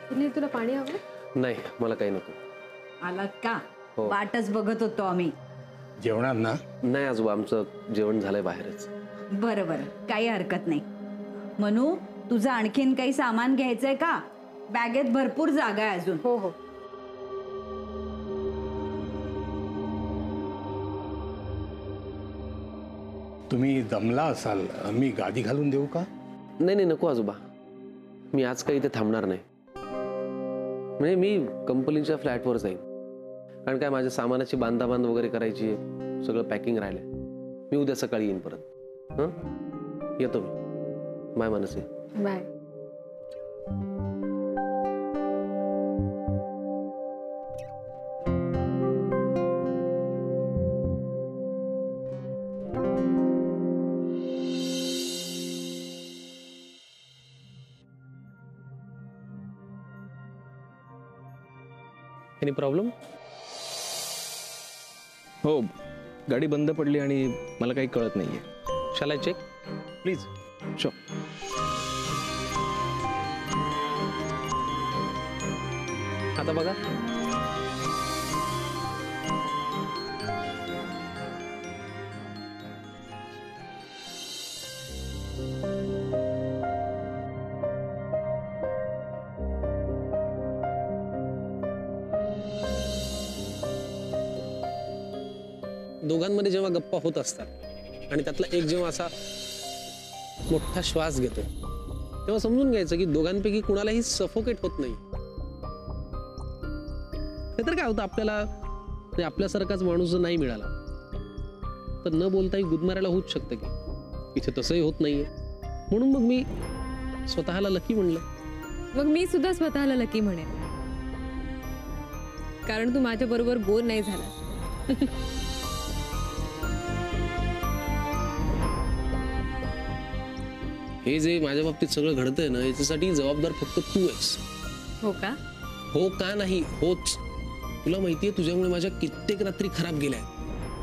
सुनील तुला पाणी हवं? नाही मला काही नको. आलात का? हो. वाटच बघत होतो आम्ही. जेवणार ना? नाही आजोबा आमचं जेवण झालंय बाहेरच. बरं बरं काही हरकत नाही. मनू तुझं आणखीन काही सामान घ्यायचंय का? बॅगेत भरपूर जागा आहे अजून. हो हो. तुम्ही दमला असाल, मी गादी घालून देऊ का? नाही नाही नको आजोबा, मी आज काही इथे थांबणार नाही. म्हणजे मी कंपनीच्या फ्लॅटवर जाईन, कारण काय माझ्या सामानाची बांधाबांध वगैरे करायची आहे, सगळं पॅकिंग राहिलंय. मी उद्या सकाळी येईन परत. हं येतो मी. Bye Mansi. Bye. Any problem? हो, गाडी बंद पडली आणि मला काही कळत नाहीये. शाल आय चेक? प्लीज. शो. आता बघा. दोघांमध्ये जेव्हा गप्पा होत असतात आणि त्यातला एक जेव्हा असा मोठा श्वास घेतो तेव्हा समजून घ्यायचं की दोघांपैकी कुणालाही सफोकेट होत नाही. तर काय होतं, आपल्याला आपल्यासारखाच माणूस जर नाही मिळाला तर न बोलताही गुदमारायला होऊच शकतं. की इथे तसंही होत नाहीये. म्हणून मग मी स्वतःला लकी म्हणलं. मग मी सुद्धा स्वतःला लकी म्हणेन, कारण तू माझ्या बरोबर बोर नाही झाला. हे जे माझ्या बाबतीत सगळं घडतंय ना, याच्यासाठी जबाबदार फक्त तू आहेस. हो का? हो का नाही, होच. तुला माहितीये तुझ्यामुळे माझ्या कित्येक रात्री खराब गेल्या.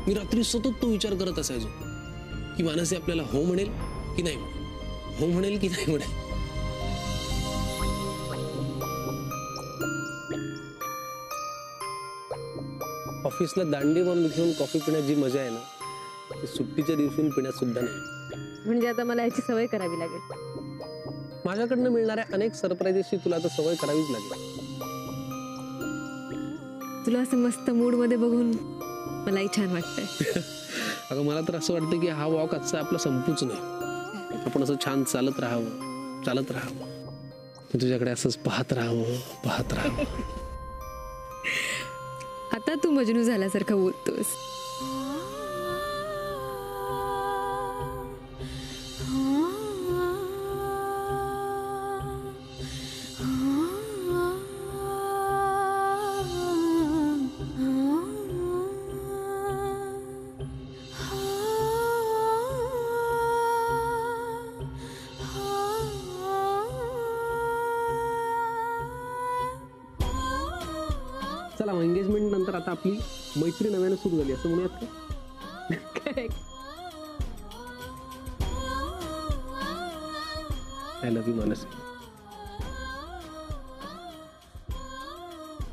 मी रात्री सतत तो विचार करत असायचो की मानसी आपल्याला हो म्हणेल की नाही म्हणेल, हो म्हणेल की नाही म्हणेल. ऑफिसला दांडी बांधून घेऊन कॉफी पिण्यात जी मजा आहे ना, ती सुट्टीच्या दिवशी पिण्यात सुद्धा नाही. म्हणजे आता मला याची सवय करावी लागेल. माझ्याकडनं मिळणाऱ्या अनेक सरप्राईजेसची तुला आता सवय करावीच लागेल. तुला असं मस्त मूड मध्ये बघून मलाही छान वाटतंय. अगं मला तर असं वाटतं की हा वॉक आजचा आपला संपूच नाही. आपण असं छान चालत राहावं, चालत राहावं, तुझ्याकडे असंच पाहत राहावं, पाहत राहावं. आता तू मजनू झाल्यासारखं बोलतोस. चला एंगेजमेंट नंतर आता आपली मैत्री नव्याने सुरू झाली असं म्हणूयात का? I love you Mansi.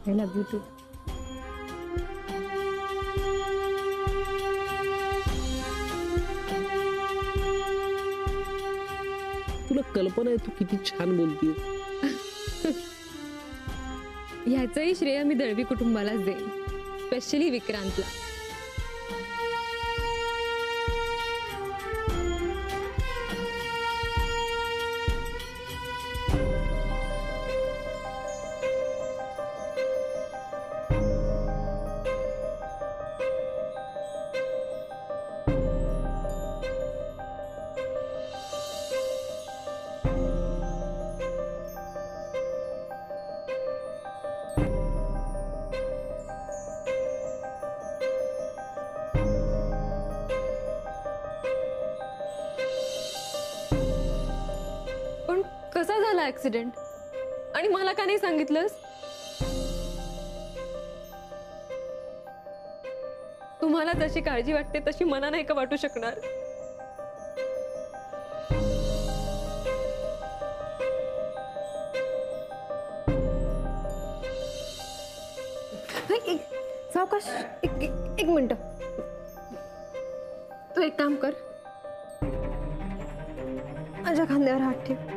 I love you too. तुला कल्पना आहे तू किती छान बोलतीये. ह्याचंही श्रेय मी दळवी कुटुंबालाच देईन, स्पेशली विक्रांतला. कसा झाला ऍक्सिडेंट आणि मला का नाही सांगितलंस? तुम्हाला जशी काळजी वाटते तशी मला नाही का वाटू शकणार? एक मिनिट, तू एक काम कर, माझ्या खांद्यावर हात ठेव.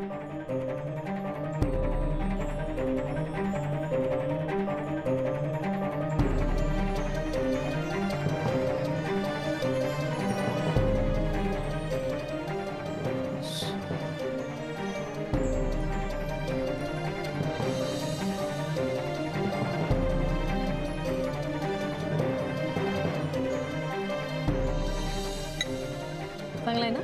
चांगलं आहे ना?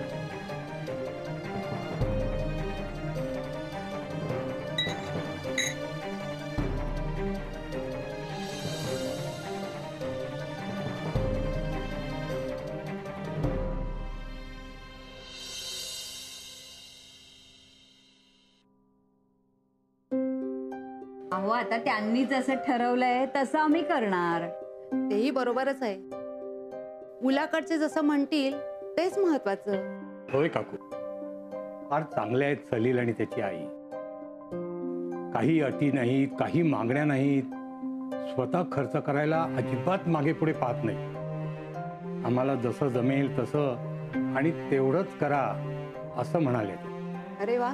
अहो आता त्यांनी जसं ठरवलंय तसं आम्ही करणार. तेही बरोबरच आहे. मुलाकडचे जसं म्हणतील तेच महत्वाचं. होय काकू, फार चांगले आहेत सलील आणि त्याची आई. काही अटी नाहीत, काही मागण्या नाहीत, स्वतः खर्च करायला अजिबात मागे पुढे पाहत नाही. आम्हाला जसं जमेल तसं आणि तेवढंच करा असं म्हणाले. अरे वा,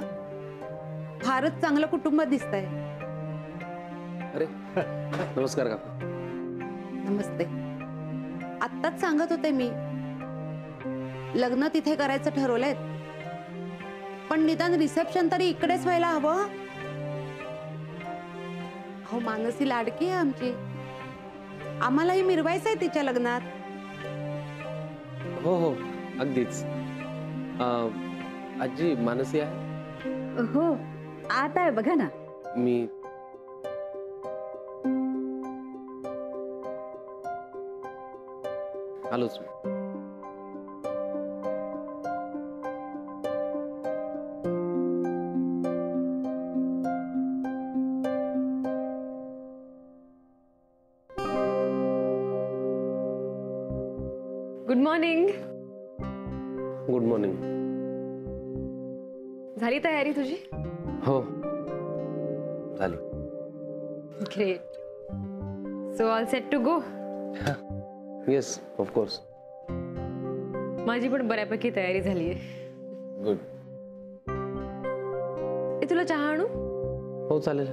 फारच चांगलं कुटुंब दिसतंय. अरे नमस्कार काका. नमस्ते. आत्ताच सांगत होते मी, लग्न तिथे करायचं ठरवलंय, पण निदान रिसेप्शन तरी इकडेच व्हायला हवं. अहो मानसी लाडकी आहे आमची, आम्हालाही मिरवायचंय तिच्या लग्नात. हो हो अगदीच. आजी मानसी आहे? हो आत आहे बघा ना. मी आलोच. Good morning. Good morning. झाली तयारी तुझी? हो झाली. Great. So all set to go? Yes of course. माझी पण बऱ्यापैकी तयारी झाली आहे. गुड. तुला चहा आणू? हो चालेल.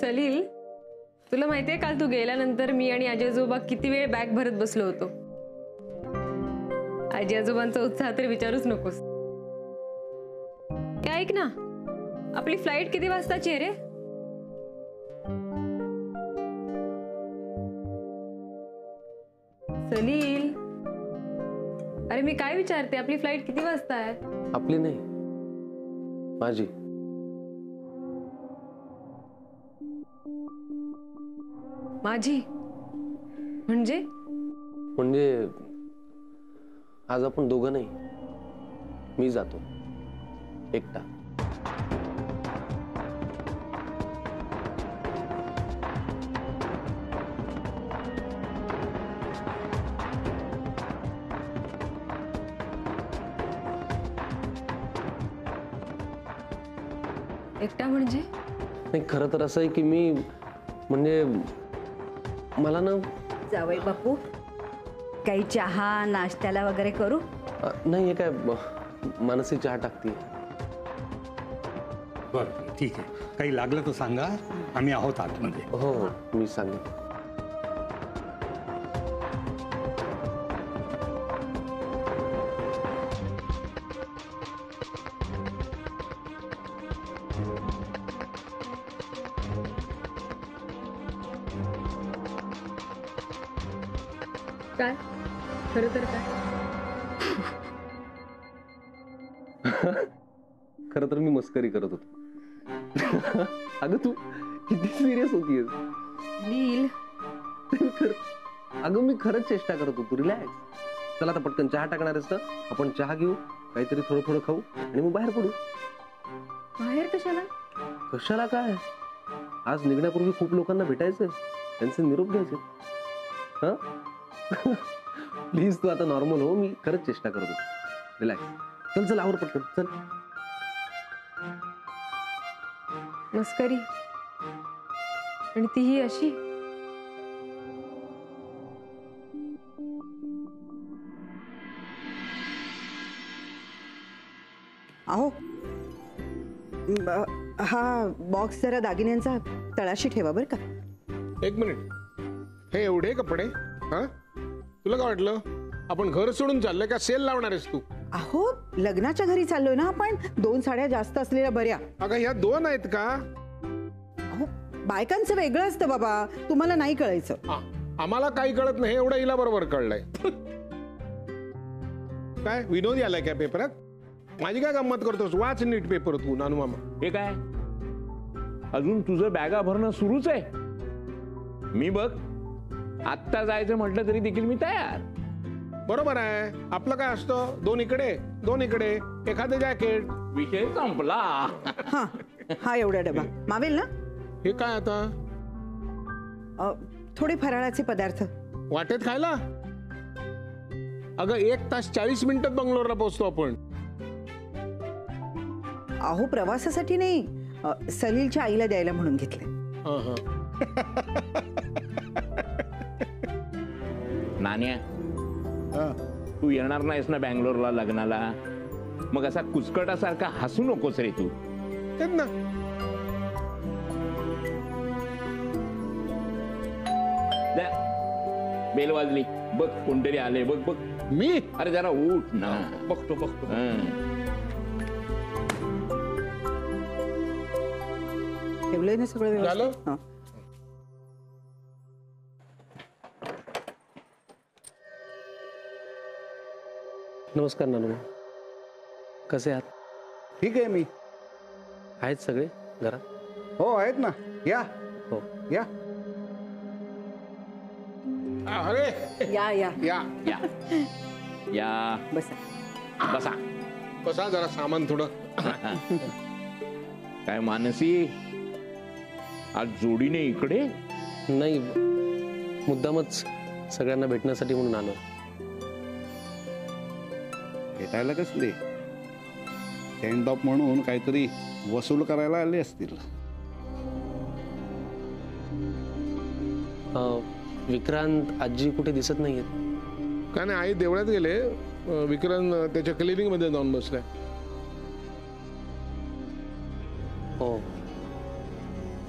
सलील, तुला माहितीये काल तू गेल्यानंतर मी आणि आजी आजोबा किती वेळ बॅग भरत बसलो होतो. आजी आजोबांचा उत्साह तर विचारूच नकोस. काय ऐक ना, आपली फ्लाईट किती वाजताची आहे रे? सलील, अरे मी काय विचारते, आपली फ्लाईट किती वाजता आहे? आपली नाही, माझी. माझी म्हणजे? म्हणजे आज आपण दोघं नाही, मी जातो एकटा. एकटा म्हणजे? नाही खरं तर असं आहे की मी म्हणजे मला ना. जावई बापू, काही चहा नाश्त्याला वगैरे करू? नाही हे काय मानसी चहा टाकते. बरं ठीक आहे, काही लागलं तर सांगा, आम्ही आहोत आतमध्ये. हो हो मी सांगेन. काय खरं तर काय? खरं तर मी मस्करी करत होतो. अगं तू किती सिरियस होतीयस. नील, अगं मी खरंच चेष्टा करत होतो. रिलॅक्स. चला आता पटकन चहा टाकणार आहेस तर आपण चहा घेऊ, काहीतरी थोडं थोडं खाऊ आणि मग बाहेर पडू. बाहेर कशाला? कशाला काय, आज निघण्यापूर्वी खूप लोकांना भेटायचंय, त्यांचे निरोप घ्यायचे. हा प्लीज तू आता नॉर्मल हो, मी खरंच चेष्टा करत होतो. रिलॅक्स. चल चल आवर पटकन चल. मस्करी आणि तीही अशी. अहो हा बॉक्स जरा दागिन्यांचा तळाशी ठेवा बरं का. एक मिनिट, हे एवढे कपडे? हा, तुला काय वाटलं आपण घर सोडून चाललोय का सेल लावणार आहेस तू? अहो लग्नाच्या घरी चाललोय ना आपण, 2 साड्या जास्त असलेल्या बऱ्या. अगं ह्या 2 आहेत का? अहो बायकांचं वेगळं असतं बाबा, तुम्हाला नाही कळायचं. आम्हाला काही कळत नाही, एवढं हिला बरोबर कळलंय. काय विनोदी आलाय काय पेपरात? माझी काय गंमत करतोस? वाच नीट पेपर तू नानू मामा. हे काय अजून तुझं बॅगा भरणं सुरूच आहे? मी बघ आत्ता जायचं म्हटलं तरी देखील मी तयार. बरोबर आहे, आपलं काय असतं, 2 इकडे 2 इकडे, एखादं जॅकेट, विषय संपला. हा हा एवढा डबा मावेल ना? हे काय आता? थोडे फराळाचे पदार्थ वाटेत खायला? अगं 1 तास 40 मिनिटात बंगलोरला पोहोचतो आपण. अहो प्रवासासाठी नाही, सलीलच्या आईला द्यायला म्हणून घेतले. नाण्या तू येणार नाहीस ना बँगलोरला लग्नाला? मग असा कुचकटासारखा हसू नकोस रे तू. तेच ना. बेल वाजली बघ, कोणतरी आले बघ बघ. मी? अरे जरा उठ ना. बघतो बघतो. ठेवलंय ना सगळं व्यवस्थित? झालं? नमस्कार नानू, कसे आहात? ठीक आहे. मी आहेत सगळे घरात? हो आहेत ना. या हो या. अरे या या या या या बसा बसा. कसा जरा सामान थोडं. काय मानसी आज जोडीने इकडे? नाही, मुद्दामच सगळ्यांना भेटण्यासाठी म्हणून आलो. भेटायला कसले? सेंड ऑफ म्हणून काहीतरी वसूल करायला आले असतील. विक्रांत आजी कुठे दिसत नाहीयेत. काय नाही, आई देवळात गेले, विक्रांत त्याच्या क्लिनिक मध्ये जाऊन बसलाय. हो,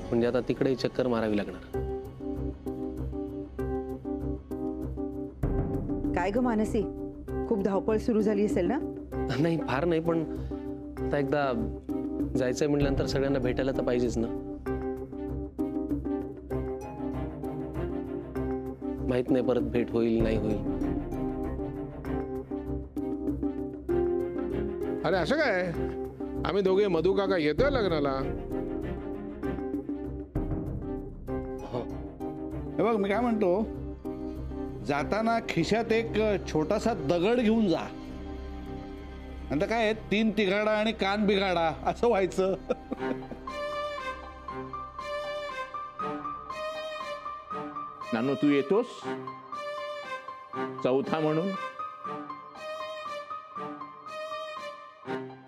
म्हणजे आता तिकडे चक्कर मारावी लागणार. काय ग मानसी, खूप धावपळ सुरू झाली असेल ना? नाही, फार नाही, पण आता एकदा जायचंय म्हटल्यानंतर सगळ्यांना भेटायला तर पाहिजेच ना. माहित नाही परत भेट होईल नाही होईल. अरे असं काय, आम्ही दोघे मधू काका येतोय लग्नाला. हे बघ मी काय म्हणतो, जाताना खिशात एक छोटासा दगड घेऊन जा. नंतर काय 3 तिघाडा आणि कान बिघाडा असं व्हायचं. नानू तू येतोस चौथा म्हणून?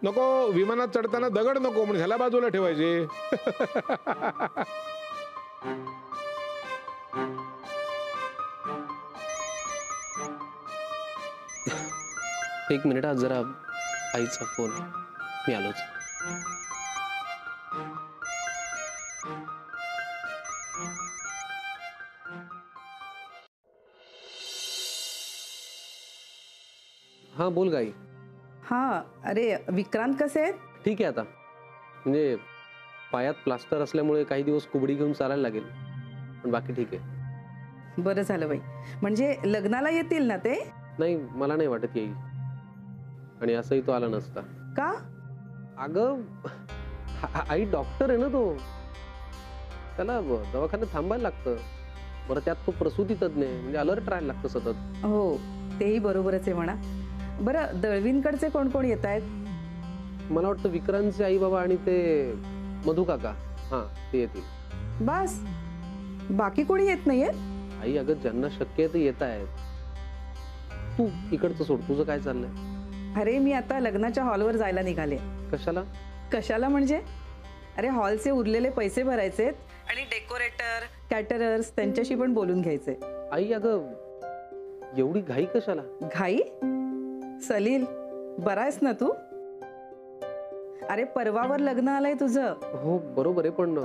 नको, विमानात चढताना दगड नको म्हणजे ह्याला बाजूला ठेवायचे. एक मिनिट, आज जरा आईचा फोन, मी आलोच. हा बोल गाई. हा, अरे विक्रांत कसे आहेत? ठीक आहे आता, म्हणजे पायात प्लास्टर असल्यामुळे काही दिवस कुबडी घेऊन चालायला लागेल, पण बाकी ठीक आहे. बरं झालं बाई, म्हणजे लग्नाला येतील ना ते? नाही, मला नाही वाटत येईल, आणि असंही तो आला नसता. का? अगं आई डॉक्टर आहे ना तो, त्याला दवाखान्यात थांबायला लागतं. बरं त्यात तो प्रसूती तज्ञ आहे, म्हणजे अलर्ट राहायला लागतं सतत. हो तेही बरोबरच आहे म्हणा. बरं दळवींकडचे कोण कोण येत आहेत? मला वाटतं विक्रांतचे आई बाबा आणि ते मधू काका, हा ते येतील. बस, बाकी कोणी येत नाहीये? आई अगं ज्यांना शक्य आहे ते येत आहेत. तू इकडचं सोड, तुझं काय चाललंय? अरे मी आता लग्नाच्या हॉलवर जायला निघाले. कशाला? कशाला म्हणजे अरे हॉलचे उरलेले पैसे भरायचेत आणि डेकोरेटर कॅटरर्स त्यांच्याशी पण बोलून घ्यायचे. आई अगं एवढी घाई कशाला? घाई? सलील बरा आहेस ना तू? अरे परवावर लग्न आलंय तुझं. हो बरोबर आहे, पण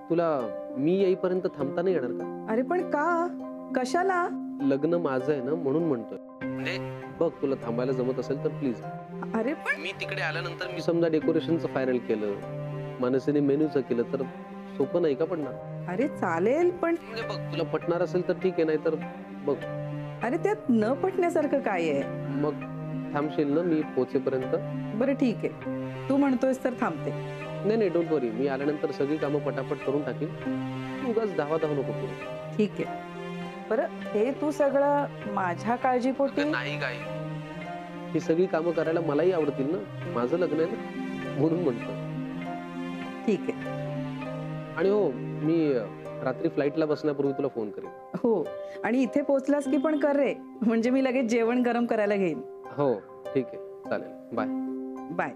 तुला मी येईपर्यंत थांबता नाही येणार का? अरे पण का? कशाला? लग्न माझं आहे ना म्हणून म्हणतोय. म्हणजे बघ तुला थांबायला जमत असेल तर प्लीज. अरे पण मी तिकडे आल्यानंतर मी समजा डेकोरेशनचं फायनल केलं, मानसीने मेन्यूचं केलं तर सोपं नाही का पडणार? अरे चालेल पण म्हणजे बघ तुला पटणार असेल तर ठीक आहे, नाही तर बघ. अरे त्यात न पटण्यासारखं काय आहे? मग थांबशील ना मी पोहोचेपर्यंत? बरं ठीक आहे, तू म्हणतोयस तर थांबते. नाही नाही डोंट वरी, मी आल्यानंतर सगळी कामं पटापट करून टाकीन. उगाच धावा नको करू. ठीक आहे. बरं हे तू सगळं माझ्या काळजीपोटी? नाही काय, ही सगळी कामं करायला मलाही आवडतील ना, माझं लग्न आहे ना म्हणून म्हणतो. ठीक आहे. आणि हो मी रात्री फ्लाईटला बसण्यापूर्वी तुला फोन करेन. हो आणि इथे पोहोचलास की पण कर रे, म्हणजे मी लगेच जेवण गरम करायला घेईन. हो ठीक आहे चालेल. Bye bye.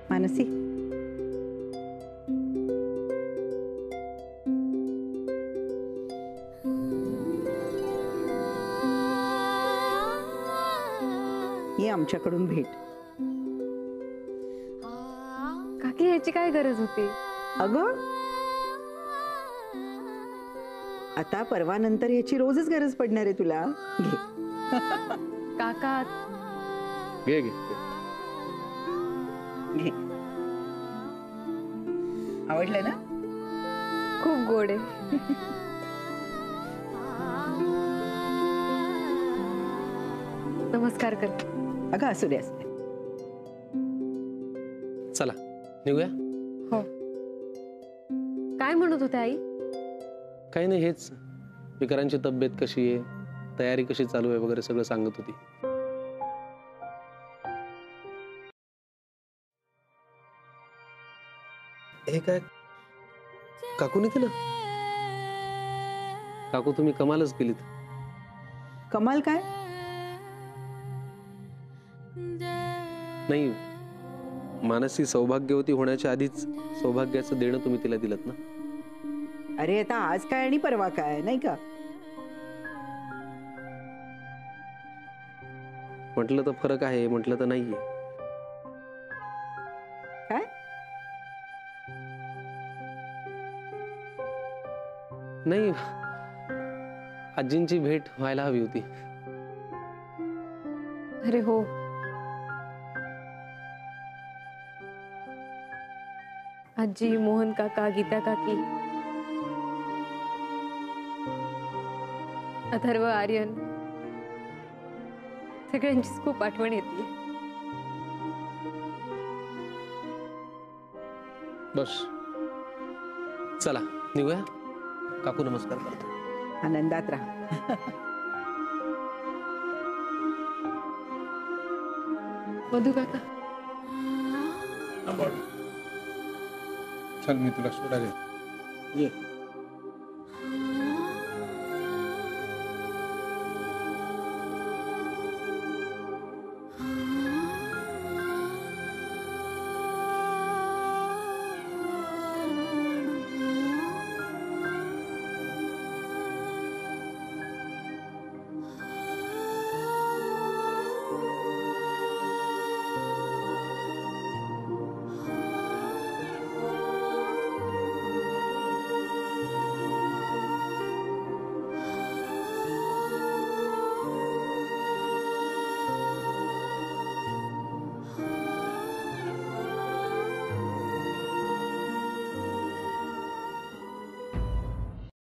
मानसी ही आमच्याकडून भेट. काकी याची काय गरज होती? अगं आता परवानंतर ह्याची रोजच गरज पडणार आहे तुला. घे. काका घे घे. घे. आवडलं ना? खूप गोड आहे. नमस्कार करते. अगं असू दे असू दे. चला निघूया. हो काय म्हणत होते आई? काही नाही, हेच विकारांची तब्येत कशी आहे, तयारी कशी चालू आहे वगैरे सगळं सांगत होती. हे काय काकूने केलं? काकू तुम्ही कमालच केलीत. कमाल काय? नाही, मानसी सौभाग्यवती होण्याच्या आधीच सौभाग्याचं देणं तुम्ही तिला दिलत ना. अरे आता आज काय आणि परवा काय, नाही का? म्हटलं तर फरक आहे, म्हटलं तर नाहीये. काय? नाही, आजींची भेट व्हायला हवी होती. अरे हो, आजी, मोहन काका, गीता काकी, अथर्व, आर्यन, सगळ्यांचीच खूप आठवण येते. बस चला निघूया. काकू नमस्कार करतो. आनंदात राहा. मधु काका चल मी तुला सोडायला.